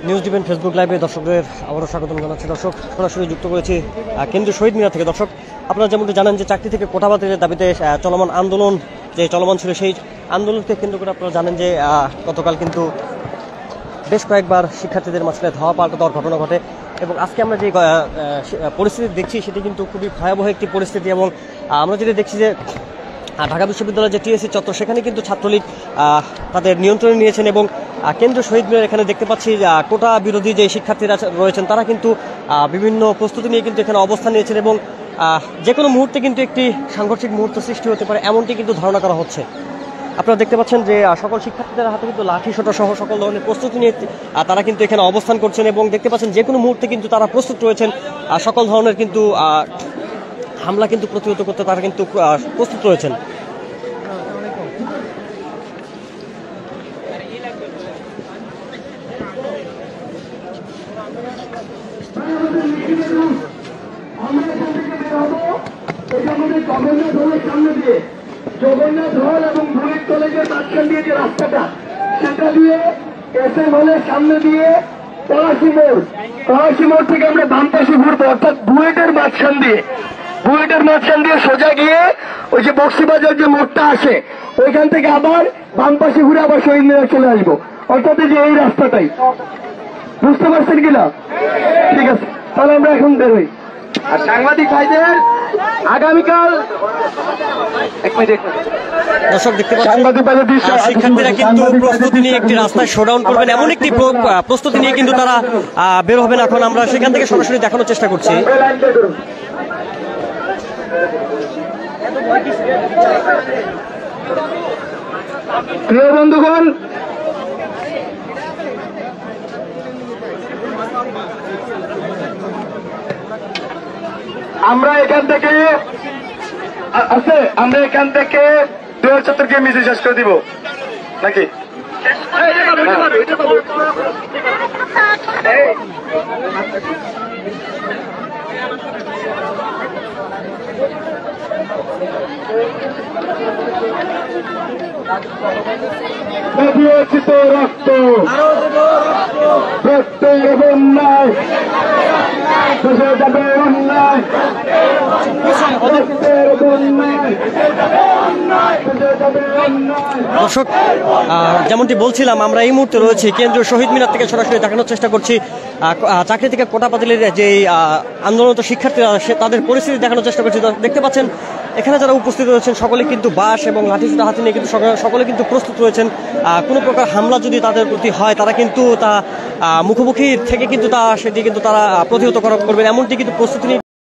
News depend Facebook লাইভে দর্শকদের আবারও স্বাগতম জানাচ্ছি। দর্শক সরাসরি যুক্ত করেছি কেন্দ্রীয় শহীদ মিনার থেকে। দর্শক আপনারা যেমনটি জানেন যে চাকরি থেকে কোটা বাতিলের দাবিতে চলমান আন্দোলন যে চলমান ছিল, সেই আন্দোলনকে কেন্দ্র করে আপনারা জানেন যে গতকাল কিন্তু বেশ কয়েকবার শিক্ষার্থীদের মাঝখানে ধাওয়া পাল্টা দেওয়ার ঘটনা ঘটে এবং আজকে আমরা যে পরিস্থিতি দেখছি সেটি কিন্তু খুবই ভয়াবহ একটি পরিস্থিতি। এবং আমরা যেটি দেখছি যে ঢাকা বিশ্ববিদ্যালয়ের যে টিএসসি চত্বর, সেখানে কিন্তু ছাত্রলীগ তাদের নিয়ন্ত্রণে নিয়েছেন এবং কেন্দ্রীয় শহীদ মিনার এখানে দেখতে পাচ্ছি কোটা বিরোধী যে শিক্ষার্থীরা রয়েছেন তারা কিন্তু বিভিন্ন প্রস্তুতি নিয়ে কিন্তু এখানে অবস্থান নিয়েছেন এবং যে কোনো মুহূর্তে কিন্তু একটি সাংঘর্ষিক মুহূর্ত সৃষ্টি হতে পারে এমনটি কিন্তু ধারণা করা হচ্ছে। আপনারা দেখতে পাচ্ছেন যে সকল শিক্ষার্থীদের হাতে কিন্তু লাঠি সোটা সহ সকল ধরনের প্রস্তুতি নিয়ে তারা কিন্তু এখানে অবস্থান করছেন এবং দেখতে পাচ্ছেন যে কোনো মুহূর্তে কিন্তু তারা প্রস্তুত রয়েছেন সকল ধরনের কিন্তু হামলা কিন্তু প্রতিহত করতে তারা কিন্তু প্রস্তুত রয়েছেন। জগন্নাথ হল এবং বুয়েট কলেজের মাঝখান দিয়ে যে রাস্তাটা, সেটা দিয়ে এসএম হলের সামনে দিয়ে পলাশী মোড় থেকে আমরা বাম পাশে ঘুরবো, অর্থাৎ বুয়েটের মাঝখান দিয়ে সোজা গিয়ে ওই যে বক্সিবাজার যে মোড়টা আসে ওইখান থেকে আবার বাম পাশে ঘুরে আবার শহীদ মিনার চলে আসবো, অর্থাৎ যে এই রাস্তাটাই। বুঝতে পারছেন কিনা? ঠিক আছে, তাহলে আমরা এখন বেরোই। আর সাংবাদিক ভাইদের আগামীকাল দর্শক দেখতে পাচ্ছেন শিক্ষার্থীরা কিন্তু প্রস্তুতি নিয়ে একটি রাস্তায় শোডাউন করবেন, এমন একটি প্রস্তুতি নিয়ে কিন্তু তারা বের হবেন। এখন আমরা সেখান থেকে সরাসরি দেখানোর চেষ্টা করছি। প্রিয় বন্ধুগণ, আমরা এখান থেকে দুয়ার চত্বরকে মিছিল শেষ করে দিব নাকি? দিয়েছিত রক্ত প্রত্যেক বন্যায় দেশে যাবে অন্যায়, দর্শক যেমনটি বলছিলাম, আমরা এই মুহূর্তে রয়েছি কেন্দ্রীয় শহীদ মিনার থেকে সরাসরি দেখানোর চেষ্টা করছি চাকরি থেকে কোটা বাতিলের যে আন্দোলনরত শিক্ষার্থীরা তাদের পরিস্থিতি দেখানোর চেষ্টা করছি। দেখতে পাচ্ছেন এখানে যারা উপস্থিত রয়েছেন সকলে কিন্তু বাঁশ এবং লাঠিসোঁটা হাতে নিয়ে কিন্তু সকলে কিন্তু প্রস্তুত রয়েছেন। কোনো প্রকার হামলা যদি তাদের প্রতি হয় তারা কিন্তু মুখোমুখি থেকে কিন্তু সেটি কিন্তু তারা প্রতিহত করবেন, এমনটি কিন্তু প্রস্তুতি নিয়ে